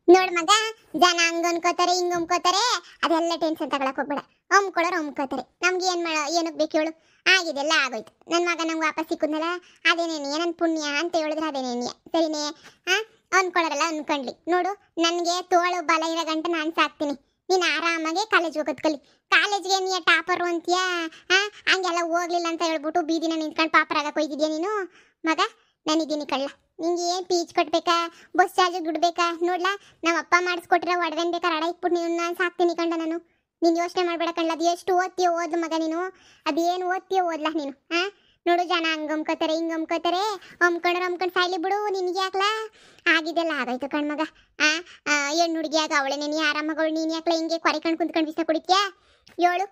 ನೋಡ್ ಮಗ, ಜನ ಹಂಗ ಅನ್ಕೋತಾರೆ ಹಿಂಗ ಅನ್ಕೋತಾರೆ, ಅದೆಲ್ಲ ಟೆನ್ಷನ್ ತಗೊಳಕ್ ಹೋಗ್ಬೇಡ. ಅಮ್ಕೊಳ್ಳೋರು ಅಮ್ಕೋತಾರೆ, ನಮ್ಗೆ ಏನಕ್ ಬೇಕು ಹೇಳು. ಆಗಿದೆಲ್ಲ ಆಗೋಯ್ತು. ನನ್ನ ಮಗ ನಂಗೆ ವಾಪಸ್ ಸಿಕ್ಕುದ್ನಲ್ಲ, ಅದೇನೇನಿಯ ನನ್ನ ಪುಣ್ಯ ಅಂತ ಹೇಳಿದ್ರೆ ಅದೇನೇನಿಯ ಸರಿನೇ. ಅನ್ಕೊಳ್ಳೋರಲ್ಲ ಅನ್ಕೊಂಡ್ಲಿ. ನೋಡು, ನನಗೆ ತೋಳು ಬಲ ಇರೋ ಗಂಟ ನಾನು ಸಾಕ್ತೀನಿ. ನೀನು ಆರಾಮಾಗಿ ಕಾಲೇಜ್ ಹೋಗೋದ್ ಕಲಿ. ಕಾಲೇಜ್ಗೆ ನೀ ಟಾಪರು ಅಂತೀಯಾ? ಹಂಗೆಲ್ಲ ಹೋಗ್ಲಿಲ್ಲ ಅಂತ ಹೇಳ್ಬಿಟ್ಟು ಬೀದಿನ ನಿಂತ್ಕೊಂಡು ಪಾಪರ್ ಆಗಕ್ಕೆ ಹೋಯ್ತಿದ್ಯಾ ನೀನು? ಮಗ, ನಾನಿದ್ದೀನಿ ಕಳ್ಳ. ನಿಂಗೆ ಏನು ಫೀಸ್ ಕಟ್ಬೇಕಾ, ಬಸ್ ಚಾರ್ಜ್ ದುಡ್ಬೇಕಾ ನೋಡ್ಲಾ? ನಮ್ಮ ಅಪ್ಪ ಮಾಡಿಸ್ಕೊಟ್ಟಿರೋ ಒಡವೆನ್ ಬೇಕಾದ್ರೆ ಅಡ ಇಟ್ಬಿಟ್ಟು ನೀನು ನಾನು ಸಾಕ್ತೀನಿ ಕಂಡ ನಾನು. ನೀನು ಯೋಚನೆ ಮಾಡ್ಬೇಡ ಕಳ್ಳ. ಅದು ಎಷ್ಟು ಓದ್ತೀಯೋ ಓದು ಮಗ ನೀನು. ಅದೇನು ಓದ್ತೀಯೋ ಓದ್ಲಾ ನೀನು. ನೋಡು, ಜನ ಹಂಗೆ ಅಮ್ಕೋತಾರೆ ಹಿಂಗೆ ಅಮ್ಕೋತಾರೆ, ಅಮ್ಕೊಂಡು ಸಾಯ್ಲಿ ಬಿಡು. ನಿನಗೆ ಯಾಕ್ಲಾ? ಆಗಿದೆಲ್ಲ ಆಗೋಯ್ತು ಕಣ್ಮಗ. ಹೆಣ್ಣು ಹುಡುಗಿಯಾಗ ಅವಳೆ ನೀನು ಆರಾಮಗಳು. ನೀನು ಯಾಕ್ಲ ಹಿಂಗೆ ಕೊರಿಕೊಂಡು ಕುಂತ್ಕೊಂಡು ಬಿಸ ಕುಡಿತ್ಯಾ ಹೇಳು?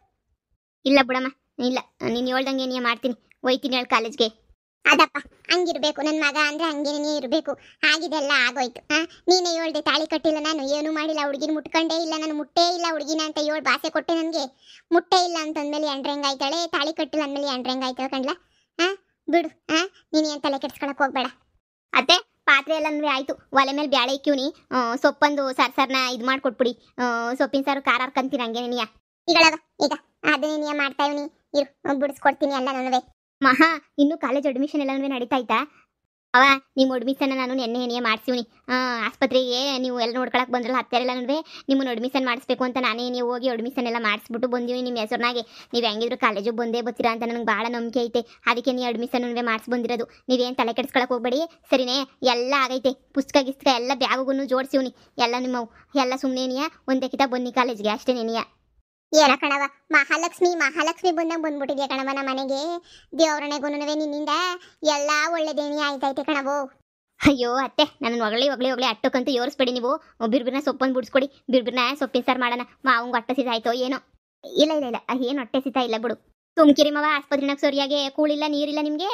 ಇಲ್ಲ ಬಿಡಮ್ಮ, ಇಲ್ಲ, ನೀನು ಹೇಳ್ದಂಗೆ ಏನೇ ಮಾಡ್ತೀನಿ. ಒಯ್ತೀನಿ ಹೇಳು ಕಾಲೇಜ್ಗೆ. ಅದಪ್ಪ, ಹಂಗಿರ್ಬೇಕು ನನ್ನ ಮಗ ಅಂದ್ರೆ, ಹಂಗೇನೇ ಇರಬೇಕು. ಆಗಿದೆಲ್ಲ ಆಗೋಯ್ತು. ನೀನೇ ಹೇಳ್ದೆ ತಾಳಿ ಕಟ್ಟಿಲ್ಲ, ನಾನು ಏನು ಮಾಡಿಲ್ಲ, ಹುಡುಗಿನ ಮುಟ್ಕೊಂಡೇ ಇಲ್ಲ, ನಾನು ಮುಟ್ಟೇ ಇಲ್ಲ ಹುಡುಗಿನ ಅಂತ ಹೇಳಿ ಭಾಷೆ ಕೊಟ್ಟೆ. ನನಗೆ ಮುಟ್ಟೇ ಇಲ್ಲ ಅಂತಂದ್ಮೇಲೆ ಎಂಡ್ರಂಗಾಯ್ತಾಳೆ, ತಾಳಿ ಕಟ್ಟಿಲ್ಲ ಅಂದಮೇಲೆ ಎಂಡ್ರಂಗಾಯ್ತಾಳೆ ಕಣ್ಲ. ಬಿಡು, ನೀನೇನು ತಲೆ ಕೆಡ್ಸ್ಕೊಳಕ್ ಹೋಗ್ಬೇಡ. ಅತ್ತೆ, ಪಾತ್ರೆ ಎಲ್ಲ ಆಯ್ತು. ಒಲೆ ಮೇಲೆ ಬ್ಯಾಳೆ ಇಕ್ಕಿವ್ನಿ. ಸೊಪ್ಪಂದು ಸರ್ನ ಇದು ಮಾಡ್ಕೊಟ್ಬಿಡಿ. ಸೊಪ್ಪಿನ ಸಾರು ಖಾರ ಹಾರ್ಕಂತೀನಿ ಹಂಗೆ ನೀಯ. ಈಗ ಅದನ್ನೇ ಮಾಡ್ತಾ ಇವನಿ. ಇರು, ಬಿಡಿಸ್ಕೊಡ್ತೀನಿ ಎಲ್ಲ ನನವೇ. ಮಹಾ, ಇನ್ನು ಕಾಲೇಜ್ ಅಡ್ಮಿಷನ್ ಎಲ್ಲ ನಡೀತಾ ಆಯ್ತಾ? ಅವ ನಿಮ್ಮ ಅಡ್ಮಿಷನ್ ನಾನು ನೆನ್ನೆ ಮಾಡಿಸಿವ್ನಿ. ಆಸ್ಪತ್ರೆಗೆ ನೀವು ಎಲ್ಲ ನೋಡ್ಕೊಳಕ್ಕೆ ಬಂದ್ರಲ್ಲ ಹತ್ತಾರೆಲ್ಲ ನಿಮ್ಮನ್ನು ಅಡ್ಮಿಷನ್ ಮಾಡಿಸ್ಬೇಕು ಅಂತ ನಾನೇ ನೀವು ಹೋಗಿ ಅಡ್ಮಿಷನ್ ಎಲ್ಲ ಮಾಡಿಸ್ಬಿಟ್ಟು ಬಂದೀವಿ ನಿಮ್ಮ ಹೆಸರಿನಾಗೆ. ನೀವು ಹೆಂಗಿದ್ರು ಕಾಲೇಜಿಗೆ ಬಂದೇ ಬರ್ತೀರಾ ಅಂತ ನನಗೆ ಭಾಳ ನಂಬಿಕೆ ಐತೆ. ಅದಕ್ಕೆ ನೀವು ಅಡ್ಮಿಷನ್ ಮಾಡಿಸಿ ಬಂದಿರೋದು. ನೀವೇನು ತಲೆ ಕೆಡಿಸ್ಕೊಳಕ್ಕೆ ಹೋಗ್ಬೇಡಿ ಸರಿನೇ. ಎಲ್ಲ ಆಗೈತೆ, ಪುಸ್ತಕ ಗಿಸ್ತಕ ಎಲ್ಲ ಬ್ಯಾಗುಗೂ ಜೋಡಿಸಿವ್ನಿ. ಎಲ್ಲ ನಿಮ್ಮವು ಎಲ್ಲ ಸುಮ್ಮನೆ ಒಂದೇ ಕಿತ ಬನ್ನಿ ಕಾಲೇಜ್ಗೆ ಅಷ್ಟೇ ನೆನೆಯ. ಏನ ಕಣವ, ಮಹಾಲಕ್ಷ್ಮಿ ಬಂದಂಗೆ ಬಂದ್ಬಿಟ್ಟಿದ್ಯಾ ಕಣವ ನಮ್ಮ ಮನೆಗೆ. ದೇವ್ರಣೆಗೂ ನಿನ್ನಿಂದ ಎಲ್ಲ ಒಳ್ಳೆದೇನಿ ಆಯ್ತೈತೆ ಕಣವು. ಅಯ್ಯೋ ಅತ್ತೆ, ನನ್ನ ಒಗಳಿ ಅಟ್ಟಕ್ಕಂತೂ ಯೋರಿಸ್ಬೇಡಿ ನೀವು. ಬಿರ್ಬಿರ್ನ ಸೊಪ್ಪನ್ನು ಬಿಡಿಸ್ಕೊಡಿ. ಬಿರ್ಬಿರ್ನ ಸೊಪ್ಪಿನ ಸಾರು ಮಾಡೋಣ. ಮಾವಂಗೆ ಹೊಟ್ಟೆ ಸಿತಾಯ್ತೋ ಏನೋ. ಇಲ್ಲ ಏನು ಹೊಟ್ಟೆ ಸಿತಾ ಇಲ್ಲ ಬಿಡು. ತುಮ್ಕಿರಿ ಮಾವ, ಆಸ್ಪತ್ರೆನಾಗ ಸರಿಯಾಗಿ ಕೂಳಿಲ್ಲ ನೀರಿಲ್ಲ ನಿಮಗೆ.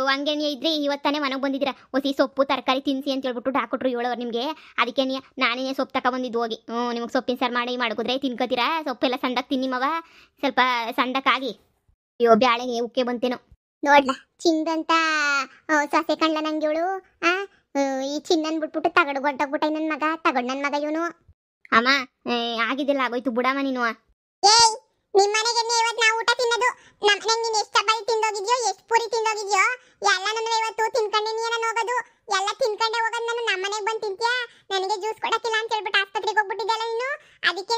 ಹಂಗೆ ಇದ್ರಿ ಇವತ್ತಾನೆ ಮನೆಗೆ ಬಂದಿದ್ದೀರಾ. ಹೊಸಿ ಸೊಪ್ಪು ತರಕಾರಿ ತಿನ್ನಿಸಿ ಅಂತ ಹೇಳ್ಬಿಟ್ಟು ಹಾಕೊಟ್ರು 7 ಅವರ್ ನಿಮಗೆ. ಅದಕ್ಕೆ ನಾನೇ ಸೊಪ್ಪು ತಗೊಬಂದಿದ್ದು ಹೋಗಿ. ನಿಮಗೆ ಸೊಪ್ಪಿನ ಸಾರು ಮಾಡಿ ಮಾಡಿದ್ರೆ ತಿನ್ಕೋತೀರಾ. ಸೊಪ್ಪೆಲ್ಲ ಸಂಡಕ್ಕೆ ತಿನ್ನಿ ಮಾವ, ಸ್ವಲ್ಪ ಸಂಡಕ್ಕಾಗಿ. ಅಯ್ಯೋ ಬ್ಯಾಳೆಗೆ ಉಕ್ಕೆ ಬಂತೇನೋ ನೋಡ್ಲ. ಚಿಂದಂತ ಸೊಸೆ ಕಣ್ಲ ನಂಗೆ ಇವಳು. ಈ ಚಿನ್ನನ್ ಬಿಟ್ಬಿಟ್ಟು ತಗಡು ಗೊಡ್ಡೋಗ್ಬಿಟ್ಟ ನನ್ನ ಮಗ. ನನ್ನ ಮಗ ಇವನು. ಅಮ್ಮ, ಆಗಿದ್ದೆಲ್ಲ ಆಗೋಯ್ತು ಬಿಡಮ್ಮ ನೀನು. ಏಯ್, ನಿಮ್ಮ ಮನೆಗೆ ಇವತ್ತು ನಾವು ಊಟ ತಿನ್ನೋದು. ನಮ್ಮ ಮನೆಗೆ ನೀನು ಎಷ್ಟು ಚಪಾತಿ ತಿಂದೋಗಿದ್ಯೋ, ಎಷ್ಟು ಪೂರಿ ತಿಂದೋಗಿದ್ಯೋ ಎಲ್ಲ ನನ್ನ ಇವತ್ತು ತಿನ್ಕೊಂಡೇನಿ. ನಾನು ಹೋಗೋದು ಎಲ್ಲ ತಿನ್ಕೊಂಡೆ ಹೋಗೋದು. ನಾನು ನಮ್ಮ ಮನೆಗೆ ಬಂದು ತಿಂತ್ಯಾ? ನನಗೆ ಜ್ಯೂಸ್ ಕೊಡಕ್ಕಿಲ್ಲ ಅಂತ ಹೇಳ್ಬಿಟ್ಟು ಆಸ್ಪತ್ರೆಗೆ ಹೋಗ್ಬಿಟ್ಟಿದ್ದಲ್ಲ ನೀನು. ಅದಕ್ಕೆ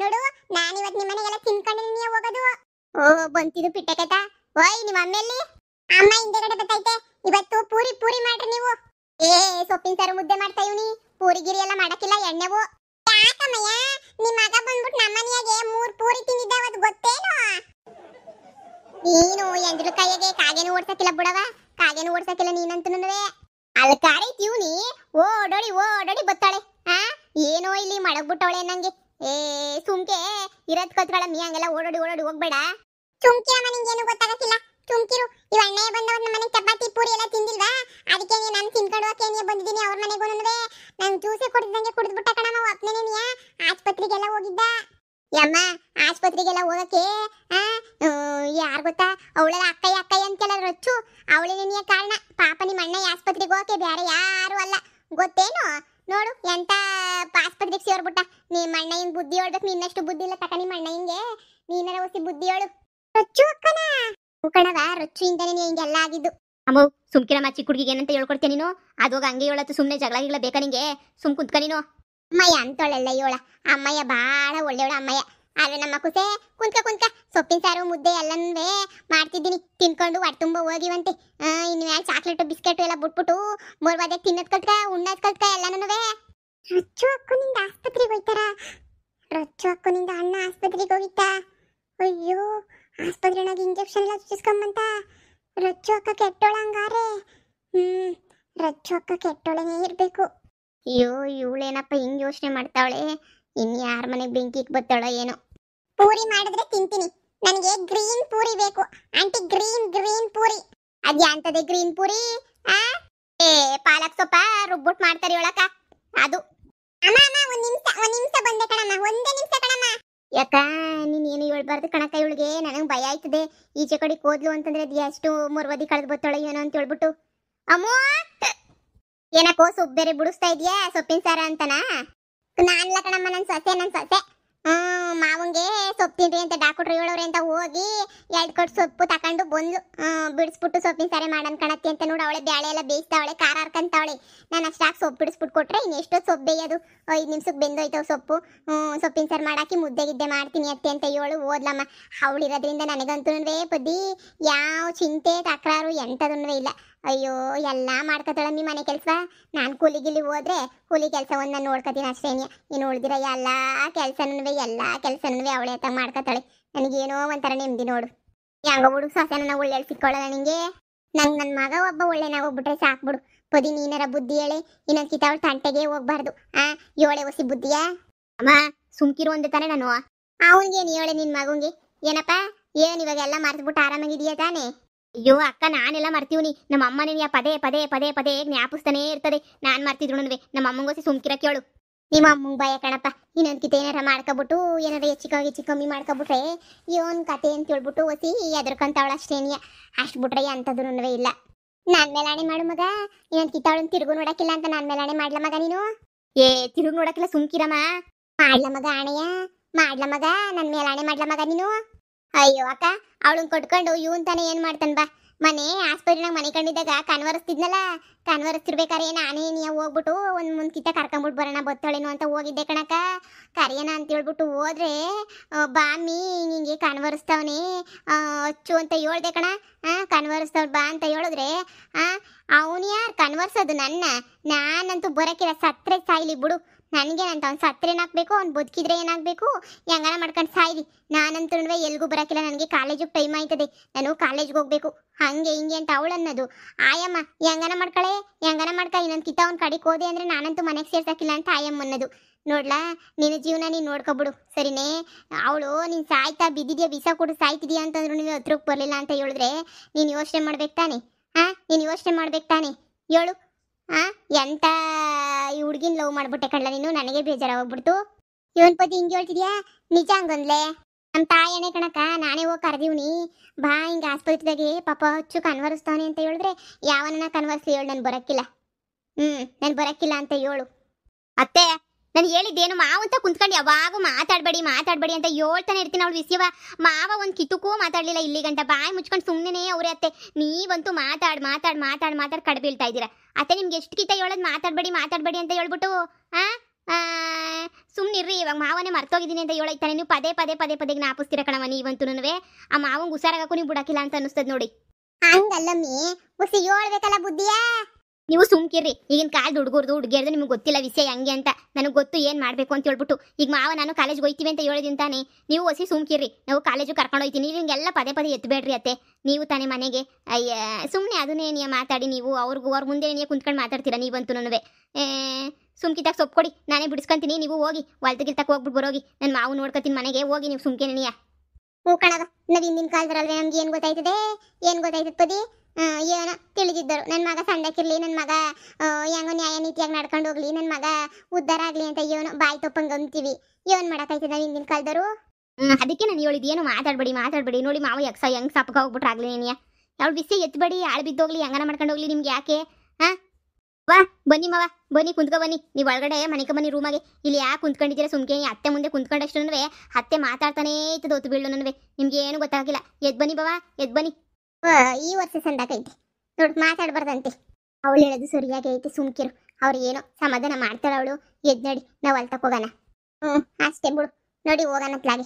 ನೋಡು, ನಾನು ಇವತ್ತು ನಿಮ್ಮ ಮನೆಗೆಲ್ಲ ತಿನ್ಕೊಂಡೇನಿ ಹೋಗೋದು. ಬಂತಿದ್ದು ಪಿಟ್ಟೆಕತ. ಓಯ್, ನಿಮ್ಮ ಅಮ್ಮೆಲ್ಲಿ? ಅಮ್ಮ ಹಿಂದೆಗಡೆ ಬತ್ತೈತೆ. ಇವತ್ತು ಪೂರಿ ಮಾಡ್ರಿ ನೀವು. ಸೊಪ್ಪಿನ ಸಾರು ಮುದ್ದೆ ಮಾಡ್ತಾ ಇವನಿ. ಪೂರಿ ಗಿರಿ ಎಲ್ಲ ಮಾಡಕ್ಕಿಲ್ಲ, ಎಣ್ಣೆವು. ಯಾಕಮ್ಮಯ್ಯ, ನಿಮ್ಮ ಮಗ ಬಂದ್ಬಿಟ್ಟು ನಮ್ಮ ಮನೆಯಾಗೆ 3 ಪೂರಿ ತಿಂದಿದ್ದ ಅವತ್ತು ಗೊತ್ತೇನು? ನೀನು ಎಂದ್ರ ಕೈಯಾಗೆ ಕಾಗೇನು ಓಡ್ಸಕ್ಕಿಲ್ಲ ಬಿಡವ. ಕಾಗೇನು ಓಡ್ಸಕ್ಕಿಲ್ಲ ನೀನಂತೂ. ಅಲ್ಲಿ ಕಾರೈತಿ ಇವನಿ. ಓಡೋಡಿ ಬತ್ತಾಳೆ. ಏನೋ ಇಲ್ಲಿ ಮಡಗ್ಬಿಟ್ಟವಳೆ ನಂಗೆ. ಸುಮ್ಕೆ ಇರೋದ್ ಕತ್ಗಳ ಮೀ ಹಂಗೆಲ್ಲ ಓಡೋಡಿ ಹೋಗ್ಬೇಡ. ಸುಮ್ಕೆ ಅಮ್ಮ, ನಿಂಗೇನು ಗೊತ್ತಾಗಕ್ಕಿಲ್ಲ. ಸುಮ್ಕಿರು. ಇವ ಅಣ್ಣೆ ಬಂದವತ್ ನಮ್ಮ ಮನೆಗೆ ಚಪಾತಿ ಪೂರಿ ಎಲ್ಲ ತಿಂದಿಲ್ವಾ? ಅದಕ್ಕೆ ನಾನು ತಿನ್ಕೊಂಡು ಹೋಗಕ್ಕೆ ಬಂದಿದ್ದೀನಿ ಅವ್ರ ಮನೆಗೂ. ನಾನು ಜ್ಯೂಸೇ ಕೊಡ್ತಿದ್ದಂಗೆ ಕುಡಿದ್ಬಿಟ್ಟ ಕಣಮ್ಮ. ಒಪ್ಪನೇನಿಯಾ ಆಸ್ಪತ್ರೆಗೆಲ್ಲ ಹೋಗಿದ್ದ. ಯಮ್ಮ, ಆಸ್ಪತ್ರೆಗೆಲ್ಲ ಹೋಗಕ್ಕೆ ಯಾರು ಗೊತ್ತಾ? ಅವಳೆಲ್ಲ ಅಕ್ಕಯ್ಯ ಅಂತೆಲ್ಲ ರೊಚ್ಚು. ಅವಳೇನೇನಿಯ ಕಾರಣ. ಪಾಪ ನಿಮ್ಮ ಅಣ್ಣ ಆಸ್ಪತ್ರೆಗೆ ಹೋಗಕ್ಕೆ ಬೇರೆ ಯಾರು ಅಲ್ಲ, ಗೊತ್ತೇನು? ನೋಡು ಎಂತ ಆಸ್ಪತ್ರೆಗೆ ಸೇರ್ಬಿಟ್ಟ. ನಿಮ್ಮ ಅಣ್ಣ ಹಿಂಗ್ ಬುದ್ಧಿ ಹೇಳ್ಬೇಕು. ನಿನ್ನಷ್ಟು ಬುದ್ಧಿ ಇಲ್ಲ ತಕ ನಿಮ್ಮ ಅಣ್ಣ ಹಿಂಗೆ. ನೀನಾರ ಹೊಸಿ ಬುದ್ಧಿ ಹೇಳು. ರೊಚ್ಚು ಅಕ್ಕನ ಕಣವ, ರೊಚ್ಚು ಇಂದನೇ ಹಿಂಗೆಲ್ಲ ಆಗಿದ್ದು. ಅಮ್ಮ, ಸುಮ್ಕಿರಮ್ಮ. ಚಿಕ್ಕ ಹುಡುಗಿಗೆ ಏನಂತ ಹೇಳ್ಕೊಡ್ತೇನೆ ನೀನು. ಅದೋಗ ಹಂಗೆ ಹೇಳತ್ತು. ಸುಮ್ಮನೆ ಜಗಳ ಬೇಕಾ ನಿಂಗೆ? ಸುಮ್ ಕುಂತ್ಕ ನೀನು. ಅಮ್ಮಯ್ಯ ಅಂತೊಳ್ಳೆಲ್ಲ ಇವಳ. ಅಮ್ಮಯ್ಯ ಬಾಳ ಒಳ್ಳೆಯವಳ ಅಮ್ಮಯ್ಯ. ಆದ್ರೆ ನಮ್ಮ ಕುಸೆ ಕುಂತ್ಕ ಸೊಪ್ಪಿನ ಸಾರು ಮುದ್ದೆ ಎಲ್ಲನೂ ಮಾಡ್ತಿದ್ದೀನಿ. ತಿನ್ಕೊಂಡು ಹೊಟ್ಟೆ ತುಂಬ ಹೋಗಿವಂತೆ. ಇನ್ನು ಚಾಕ್ಲೇಟು ಬಿಸ್ಕೆಟು ಎಲ್ಲ ಬಿಟ್ಬಿಟ್ಟು ಮೊರ್ವಾದೆ ತಿನ್ನೋದ್ ಕಲ್ತ್ಕ ಉಣ್ಣೋದ್ ಕಲ್ತ್ಕ ಎಲ್ಲನೂ. ರೊಚ್ಚು ಅಕ್ಕನಿಂದ ಆಸ್ಪತ್ರೆಗೆ ಹೋಯ್ತಾರ. ರೊಚ್ಚು ಅಕ್ಕನಿಂದ ಅಣ್ಣ ಆಸ್ಪತ್ರೆಗೆ ಹೋಗಿತ್ತ. ಅಯ್ಯೋ, ಆಸ್ಪತ್ರೆನಾಗ ಇಂಜೆಕ್ಷನ್ ಎಲ್ಲ ಚುಚ್ಚಿಸ್ಕೊಂಬಂತ. ರೊಚ್ಚು ಅಕ್ಕ ಕೆಟ್ಟೋಳ ಹಂಗಾರೆ. ರೊಚ್ಚು ಅಕ್ಕ ಕೆಟ್ಟೋಳನೇ ಇರ್ಬೇಕು. ಅಯ್ಯೋ, ಇವಳೇನಪ್ಪ ಹಿಂಗ್ ಯೋಚನೆ ಮಾಡ್ತಾವಳೆ. ಇನ್ನು ಯಾರ ಮನೆಗೆ ಬೆಂಕಿಗೆ ಬತ್ತಾಳೋ ಏನೋ. ಪೂರಿ ಮಾಡಿದ್ರೆ ತಿಂತೀನಿ. ನನಗೆ ಗ್ರೀನ್ ಪೂರಿ ಬೇಕು ಆಂಟಿ. ಗ್ರೀನ್ ಪೂರಿ. ಅದ್ಯಾಂತದೆ ಗ್ರೀನ್ ಪೂರಿ? ಪಾಲಕ್ ಸೊಪ್ಪ ರುಬ್ಬಿಟ್ಟು ಮಾಡ್ತಾರೆ ಹೇಳಕ್ಕ ಅದು. ಅಮ್ಮ, ಒಂದ್ ನಿಮಿಷ ಬಂದೆ ಕಣಮ್ಮ. ಒಂದೇ ನಿಮಿಷ ಕಣಮ್ಮ. ಯಾಕ ನೀನು ಹೇಳ್ಬಾರ್ದು ಕಣಕ್ಕ ಇವಳಿಗೆ. ನನಗೆ ಭಯ ಆಯ್ತದೆ. ಈಚೆ ಕಡೆ ಕೋದ್ಲು ಅಂತಂದ್ರೆ ಅದು ಎಷ್ಟು ಮೊರ್ವದಿ ಕಳೆದು ಬತ್ತಾಳೋ ಏನೋ ಅಂತ ಹೇಳ್ಬಿಟ್ಟು. ಅಮ್ಮೋ, ಏನಕ್ಕೋ ಸೊಪ್ಪು ಬೇರೆ ಬಿಡಿಸ್ತಾ ಇದೆಯಾ ಸೊಪ್ಪಿನ ಸಾರ ಅಂತನಾ? ನಾನ್ಲ ಕಣಮ್ಮ ನನ್ನ ಸೊಸೆ ಮಾವಂಗೆ ಸೊಪ್ಪು ತಿನ್ರಿ ಅಂತ ಡಾಕ್ಟ್ರು ಹೇಳೋರೆ ಅಂತ ಹೋಗಿ 2 ಕಟ್ ಸೊಪ್ಪು ತಕೊಂಡು ಬಂದ್ಲು. ಬಿಡಿಸ್ಬಿಟ್ಟು ಸೊಪ್ಪಿನ ಸಾರೆ ಮಾಡನ್ ಕಣತ್ತಿ ಅಂತ ನೋಡಿ ಅವಳೆ ಬ್ಯಾಳೆ ಎಲ್ಲ ಬೇಯಿಸ್ತಾವಳೆ, ಖಾರ ಹಾರ್ಕಂತಾವಳೆ. ನಾನು ಅಷ್ಟಾಗಿ ಸೊಪ್ಪು ಬಿಡಿಸ್ಬಿಟ್ಟು ಕೊಟ್ರೆ ಇನ್ನೆಷ್ಟೋ ಸೊಪ್ಪು ಬೇಯೋದು, 5 ನಿಮಿಷಕ್ಕೆ ಬೆಂದೋಯ್ತವ ಸೊಪ್ಪು. ಸೊಪ್ಪಿನ ಸಾರು ಮಾಡಾಕಿ ಮುದ್ದೆ ಮಾಡ್ತೀನಿ ಅತ್ತೆ ಅಂತ ಹೇಳು ಓದ್ಲಮ್ಮ. ಅವಳಿರೋದ್ರಿಂದ ನನಗಂತೂ ಪದ್ದಿ ಯಾವ ಚಿಂತೆ ತಕರಾರು ಎಂಥದೂ ಇಲ್ಲ. ಅಯ್ಯೋ ಎಲ್ಲ ಮಾಡ್ಕೊತಾಳಮ್ಮಿ ಮನೆ ಕೆಲಸ. ನಾನು ಕೂಲಿಗಿಲ್ಲಿ ಹೋದ್ರೆ ಕೂಲಿ ಕೆಲಸವನ್ನ ನೋಡ್ಕೊತೀನಿ ಅಷ್ಟೇನೆ. ಇನ್ನು ಉಳ್ದಿರ ಎಲ್ಲ ಕೆಲಸನೂ ಅವಳೆ ಹತ್ತ ಮಾಡ್ಕೊತಾಳೆ. ನನಗೇನೋ ಒಂಥರ ನೆಮ್ಮದಿ ನೋಡು. ಹೆಂಗ ಬಿಡು ಸೊಸೆನ ಒಳ್ಳೆ ಸಿಕ್ಕೊಳ್ಳಲ್ಲ ನಿಂಗೆ. ನನ್ನ ಮಗ ಒಬ್ಬ ಒಳ್ಳೆನಾಗೋಗ್ಬಿಟ್ರೆ ಸಾಕ್ಬಿಡು. ಪದಿ ನೀನಾರ ಬುದ್ಧಿ ಹೇಳಿ ಇನ್ನೊಂದು ಕಿತಾವಳು ತಂಟೆಗೆ ಹೋಗ್ಬಾರ್ದು. ಏಳೆ ಹೊಸಿ ಬುದ್ಧಿಯಾ ಅಮ್ಮ ಸುಮ್ಕಿರು ಅಂದೆ ತಾನೆ ನಾನು. ಅವನಿಗೇನು ಹೇಳೆ ನಿನ್ ಮಗಂಗೆ? ಏನಪ್ಪ ಏನ್ ಇವಾಗೆಲ್ಲ ಮರ್ತ್ಬಿಟ್ಟು ಆರಾಮಾಗಿದೀಯ ತಾನೆ? ಅಯ್ಯೋ ಅಕ್ಕ ನಾನೆಲ್ಲ ಮರ್ತೀವ್ನಿ. ನಮ್ಮ ಅಮ್ಮನೇ ಪದೇ ಜ್ಞಾಪಿಸ್ತಾನೇ ಇರ್ತದೆ. ನಾನ್ ಮರ್ತಿದ್ರು ನಮ್ಮ ಅಮ್ಮಂಗೋಸಿ ಸುಮ್ಕಿರ ಕೇಳು. ನಿಮ್ಮ ಅಮ್ಮಂಗೆ ಭಯ ಕಣಪ್ಪ. ಇನ್ನೊಂದು ಕಿತ ಏನಾರ ಮಾಡ್ಕೊಬಿಟ್ಟು ಏನಾರ ಹೆಚ್ಚು ಕಮ್ಮಿ ಮಾಡ್ಕೊಬಿಟ್ರೆ ಇವನ್ ಕತೆ ಅಂತ ಹೇಳ್ಬಿಟ್ಟು ಒಸಿ ಎದ್ರಕಂತಾವಳ ಅಷ್ಟೇನಿಯ. ಅಷ್ಟು ಬಿಟ್ರೆ ಅಂಥದ್ದು ಇಲ್ಲ. ನಾನ್ ಮೇಲಾಣೆ ಮಾಡು ಮಗ. ಇನ್ನೊಂದು ಕಿತಾವಳನ್ನ ತಿರುಗು ನೋಡಕ್ಕಿಲ್ಲ ಅಂತ ನಾನ್ ಮೇಲಾಣೆ ಮಾಡ್ಲ ಮಗ ನೀನು. ತಿರುಗು ನೋಡಕ್ಕಿಲ್ಲ ಸುಮ್ಕಿರಮ್ಮ. ಮಾಡ್ಲ ಮಗ ಆಣೆಯ ಮಾಡ್ಲ ಮಗ. ನನ್ ಮೇಲಾಣೆ ಮಾಡ್ಲ ಮಗ ನೀನು. ಅಯ್ಯೋ ಅಕ್ಕ ಅವಳನ್ ಕೊಟ್ಕೊಂಡು ಇವನ್ ತಾನೆ ಏನ್ ಮಾಡ್ತಾನ ಬಾ. ಮನೆ ಆಸ್ಪತ್ರೆನಾಗ ಮನೆ ಕಂಡಿದ್ದಾಗ ಕನ್ವರಿಸ್ತಿದ್ನಲ್ಲ, ಕನ್ವರಿಸ್ತಿರ್ಬೇಕಾರೆ ನಾನೇ ನೀ ಹೋಗ್ಬಿಟ್ಟು ಮುಂದ್ ಕಿತ್ತ ಕರ್ಕೊಂಬಿಟ್ಟು ಬರೋಣ ಬತ್ತಳೇನು ಅಂತ ಹೋಗಿದ್ದೆ ಕಣಕ್ಕ. ಕರಿಯನ ಅಂತ ಹೇಳ್ಬಿಟ್ಟು ಹೋದ್ರೆ ಬಾಮಿ ಹಿಂಗೆ ಕನ್ವರಿಸ್ತಾವನೆ ಅಚ್ಚು ಅಂತ ಹೇಳ್ದೆ ಕಣ. ಕನ್ವರಿಸ್ತಾವ್ ಬಾ ಅಂತ ಹೇಳಿದ್ರೆ ಅವನು ಯಾರು ಕನ್ವರ್ಸೋದು ನನ್ನ? ನಾನಂತೂ ಬರೋಕಿಲ್ಲ, ಸತ್ರೆ ಸಾಯ್ಲಿ ಬಿಡು. ನನಗೇನಂತ ಅವ್ನು ಸತ್ರೆ ಏನಾಗಬೇಕು, ಅವ್ನು ಬದುಕಿದ್ರೆ ಏನಾಗಬೇಕು, ಹೆಂಗನ ಮಾಡ್ಕೊಂಡು ಸಾಯ್ಲಿ. ನಾನಂತೂ ಎಲ್ಗೂ ಬರೋಕಿಲ್ಲ, ನನಗೆ ಕಾಲೇಜಿಗೆ ಟೈಮ್ ಆಯ್ತದೆ, ನಾನು ಕಾಲೇಜ್ಗೆ ಹೋಗ್ಬೇಕು ಹಂಗೆ ಹಿಂಗೆ ಅಂತ ಅವಳು ಅನ್ನೋದು. ಆಯಮ್ಮ ಹೆಂಗನ ಮಾಡ್ಕಳೆ ಇನ್ನೊಂದು ಕಿತ್ತ ಅವ್ನ ಕಡೆಗೆ ಹೋದೆ ಅಂದರೆ ನಾನಂತೂ ಮನೆಗೆ ಸೇರ್ಸಕ್ಕಿಲ್ಲ ಅಂತ ಆಯಮ್ಮ ಅನ್ನೋದು. ನೋಡ್ಲಾ ನಿನ್ನ ಜೀವನ ನೀನು ನೋಡ್ಕೊಬಿಡು ಸರಿನೇ. ಅವಳು ನೀನು ಸಾಯ್ತಾ ಬಿದ್ದಿದ್ಯಾ ವಿಷ ಕೊಡು ಸಾಯ್ತಿದ್ಯಾ ಅಂತಂದ್ರು ನೀವು ಹತ್ರಕ್ಕೆ ಬರಲಿಲ್ಲ ಅಂತ ಹೇಳಿದ್ರೆ ನೀನು ಯೋಚನೆ ಮಾಡ್ಬೇಕು ತಾನೆ. ನೀನು ಯೋಚನೆ ಮಾಡ್ಬೇಕು ತಾನೆ ಹೇಳು. ಎಂತ ಈ ಹುಡ್ಗಿನ ಲವ್ ಮಾಡ್ಬಿಟ್ಟೆ ಕಳ್ಳ ನೀನು. ನನಗೆ ಬೇಜಾರಾಗ್ಬಿಡ್ತು. ಇವನ್ ಪತಿ ಹಿಂಗೆ ಹೇಳ್ತಿದ್ಯಾ ನಿಜ ಹಂಗಂದ್ಲೆ? ನಮ್ಮ ತಾಯನೇ ಕಣಕ್ಕ, ನಾನೇ ಹೋಗಿ ಕರೆದಿವ್ನಿ ಬಾ ಹಿಂಗೆ ಆಸ್ಪತ್ರೆದಾಗೆ ಪಾಪ ಹಚ್ಚು ಕನ್ವರಿಸ್ತಾವನೆ ಅಂತ ಹೇಳಿದ್ರೆ ಯಾವನ ಕನ್ವರ್ಸ್ಲಿ ಹೇಳು. ನಾನು ಬರೋಕ್ಕಿಲ್ಲ. ನಾನು ಬರೋಕ್ಕಿಲ್ಲ ಅಂತ ಹೇಳು. ಅತ್ತೆ ನಾನು ಹೇಳಿದ್ದೇನು ಮಾವಂತ ಕುಂತ್ಕೊಂಡು ಯಾವಾಗ ಮಾತಾಡಬೇಡಿ ಅಂತ ಹೇಳ್ತಾನೆ ಇರ್ತೀನಿ. ಅವಳು ವಿಷಯವ ಮಾವ ಒಂದು ಕಿತ್ತಕ್ಕೂ ಮಾತಾಡಲಿಲ್ಲ ಇಲ್ಲಿ ಗಂಟ. ಬಾಯಿ ಮುಚ್ಕೊಂಡು ಸುಮ್ಮನೆ ಅವರೇ. ಅತ್ತೆ ನೀವಂತೂ ಮಾತಾಡ್ ಕಡ್ಬೀಳ್ತಾ ಇದ್ದೀರಾ. ಅತ್ತೆ ನಿಮ್ಗೆ ಎಷ್ಟು ಕಿತ್ತ ಹೇಳೋದು ಮಾತಾಡಬೇಡಿ ಅಂತ ಹೇಳ್ಬಿಟ್ಟು ಸುಮ್ಮನಿರ್ರಿ. ಇವಾಗ ಮಾವನೇ ಮರ್ತೋಗಿದ್ದೀನಿ ಅಂತ ಹೇಳೈತಾನೆ. ನೀವು ಪದೇ ಜ್ಞಾಪಿಸ್ತೀರ ಕಣವ ನೀವಂತೂ. ಆ ಮಾವಂಗೆ ಹುಷಾರಾಗಕ್ಕೂ ನೀವು ಬಿಡಕ್ಕಿಲ್ಲ ಅಂತ ಅನ್ನಿಸ್ತದೆ ನೋಡಿ. ಹಂಗಲ್ಲಮ್ಮಿ ಹುಸಿ ಹೇಳ್ಬೇಕಲ್ಲ ಬುದ್ಧಿಯಾ. ನೀವು ಸುಮ್ಕಿರ್ರಿ. ಈಗಿನ ಕಾಲದ ಹುಡುಗಿಯರ್ದು ನಿಮ್ಗೆ ಗೊತ್ತಿಲ್ಲ ವಿಷಯ ಹೆಂಗೆ ಅಂತ. ನನಗೆ ಗೊತ್ತು ಏನು ಮಾಡಬೇಕು ಅಂತ ಹೇಳ್ಬಿಟ್ಟು. ಈಗ ಮಾವ ನಾನು ಕಾಲೇಜ್ಗೆ ಹೋಯ್ತೀವಿ ಅಂತ ಹೇಳಿದಿಂತಾನೆ ನೀವು ಹೊಸಿ ಸುಮ್ಕಿರ್ರಿ. ನಾವು ಕಾಲೇಜಿಗೆ ಕರ್ಕೊಂಡು ಹೋಗ್ತೀನಿ. ನಿಮಗೆಲ್ಲ ಪದೇ ಎತ್ತಬೇಡ್ರಿ ಅತ್ತೆ. ನೀವು ತಾನೇ ಮನೆಗೆ ಸುಮ್ಮನೆ ಅದನ್ನೇ ನೀವು ಮಾತಾಡಿ. ನೀವು ಅವ್ರ ಮುಂದೆ ನೀವು ಕುಂತ್ಕೊಂಡು ಮಾತಾಡ್ತೀರಾ ನೀವಂತೂ. ಸುಮ್ಕಿತಾಗ ಸೊಪ್ಪು ಕೊಡಿ, ನಾನೇ ಬಿಡಿಸ್ಕೊಂತೀನಿ. ನೀವು ಹೋಗಿ ಹೊಲ್ತಗಿಲ್ತಕ್ಕೆ ಹೋಗ್ಬಿಟ್ಟು ಬರೋಗಿ. ನನ್ನ ಮಾವು ನೋಡ್ಕೊತೀನಿ ಮನೆಗೆ ಹೋಗಿ. ನೀವು ಸುಮ್ಕೆ ನೀಯ ಹೂ ಕಣವ. ನಾವು ಹಿಂದಿನ ಕಾಲದರಲ್ವೇ ನಮ್ಗೆ ಏನು ಗೊತ್ತಾಯ್ತದೆ ಪದಿ. ಏನೋ ತಿಳಿದಿದ್ದರು ನನ್ನ ಮಗ ಸಣ್ಣಕ್ಕಿರ್ಲಿ, ನನ್ನ ಮಗ ಹೆಂಗೋ ನ್ಯಾಯ ನೀತಿಯಾಗಿ ನಡ್ಕೊಂಡು ಹೋಗ್ಲಿ, ನನ್ನ ಮಗ ಉದ್ಧಾರ ಆಗಲಿ ಅಂತ ಏನೋ ಬಾಯಿ ತಪ್ಪಂಗೆ ಅಂತೀವಿ. ಏನು ಮಾಡೋಕ್ಕಾಯ್ತದೆ ನಾವು ಹಿಂದಿನ ಕಾಲದವರು? ಅದಕ್ಕೆ ನಾನು ಹೇಳಿದ್ದು ಏನು ಮಾತಾಡಬೇಡಿ. ನೋಡಿ ಮಾವ ಹೆಂಗ್ ಸಪ್ಪಗ ಹೋಗ್ಬಿಟ್ರೆ ಆಗ್ಲಿ ನೀನಿಯ. ಅವಳು ವಿಷಯ ಎತ್ತಬೇಡಿ, ಆಳು ಬಿದ್ದೋಗ್ಲಿ, ಹೆಂಗನ ಮಾಡ್ಕೊಂಡು ಹೋಗ್ಲಿ. ನಿಮ್ಗೆ ಯಾಕೆ? ವಾ ಬನ್ನಿ ಮಾವ ಬನ್ನಿ, ಕುಂತ್ಕೊ ಬನ್ನಿ. ನೀವು ಒಳಗಡೆ ಮನೆಗೆ ಬನ್ನಿ ರೂಮಾಗೆ. ಇಲ್ಲಿ ಯಾಕೆ ಕುಂತ್ಕೊಂಡಿದ್ದೀರಾ ಸುಮ್ಕೆ? ಅತ್ತೆ ಮುಂದೆ ಕುಂತ್ಕೊಂಡಷ್ಟು ಅತ್ತೆ ಮಾತಾಡ್ತಾನೇ ಇರ್ತದೆ ಹೊತ್ತು ಬೀಳು ನನಗೆ. ನಿಮ್ಗೆ ಏನು ಗೊತ್ತಾಗಿಲ್ಲ. ಎದ್ ಬನ್ನಿ ಬಾವ ಎದ್ ಬನ್ನಿ. ಈ ವರ್ಷ ಸಂದಾಕೈತಿ ನೋಡು, ಮಾತಾಡ್ಬಾರ್ದಂತೆ. ಅವಳು ಹೇಳೋದು ಸರಿಯಾಗಿ ಐತಿ, ಸುಮ್ಕಿರು. ಅವ್ರು ಏನೋ ಸಮಾಧಾನ ಮಾಡ್ತಾಳ ಅವಳು. ಎದ್ ನಡಿ ನಾವು ಅಲ್ಲಿ ತಕೋಗೋಣ. ಅಷ್ಟೇ ಬಿಡು. ನೋಡಿ ಹೋಗೋಣತ್ಲಾಗೆ.